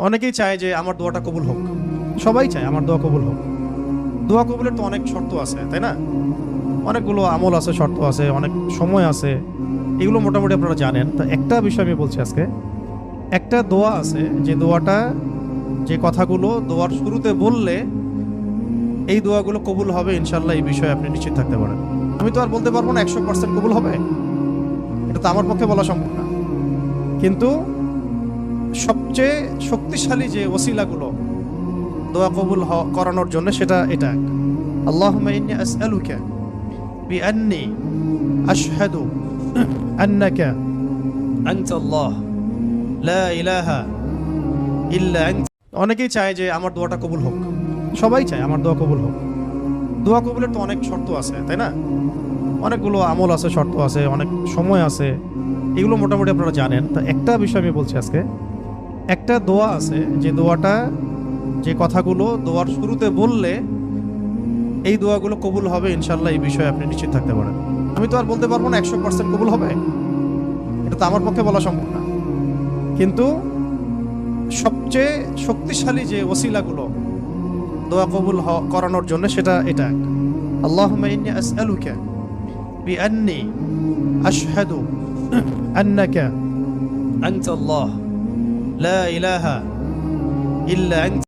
অনেকেই চায় যে আমার দোয়াটা কবুল হোক। সবাই চায় আমার দোয়া কবুল হোক। দোয়া কবুলের তো অনেক শর্ত আছে, তাই না? অনেকগুলো আমল আছে, শর্ত আছে, অনেক সময় আছে। এগুলো মোটামুটি আপনারা জানেন। তো একটা বিষয় আমি বলছি আজকে, একটা দোয়া আছে যে দোয়াটা, যে কথাগুলো দোয়ার শুরুতে বললে এই দোয়াগুলো কবুল হবে ইনশাল্লাহ, এই বিষয়ে আপনি নিশ্চিত থাকতে পারেন। আমি তো আর বলতে পারবো না 100% কবুল হবে, এটা তো আমার পক্ষে বলা সম্ভব না। কিন্তু সবচেয়ে শক্তিশালী যে ওসিলাগুলো দোয়া কবুল করানোর জন্য, সেটা এটা এক। আল্লাহুম্মা ইন্নী আসআলুকা বিআন্নী আশহাদু আন্নাকা আনতাল্লাহ লা ইলাহা ইল্লা আনতা। অনেকেই চায় যে আমার দোয়াটা কবুল হোক। সবাই চায় আমার দোয়া কবুল হোক। দোয়া কবুলের তো অনেক শর্ত আছে, তাই না? অনেকগুলো আমল আছে, শর্ত আছে, অনেক সময় আছে। এগুলো মোটামুটি আপনারা জানেন। তো একটা বিষয় আমি বলছি আজকে, একটা দোয়া আছে যে দোয়াটা, যে কথাগুলো দোয়ার শুরুতে বললে এই দোয়াগুলো কবুল হবে ইনশাল্লাহ, এই বিষয়ে আপনি নিশ্চিত থাকতে পারেন। আমি তো আর বলতে পারবো না 100% কবুল হবে, এটা তো আমার পক্ষে বলা সম্ভব না। কিন্তু সবচেয়ে শক্তিশালী যে ওসিলাগুলো দোয়া কবুল করানোর জন্য, সেটা এটা এক। আল্লাহুম্মা ইন্নী আসআলুকা বিআন্নী আশহাদু আন্নাকা আনতাল্লাহ লা ইলাহা ইল্লা আনতা।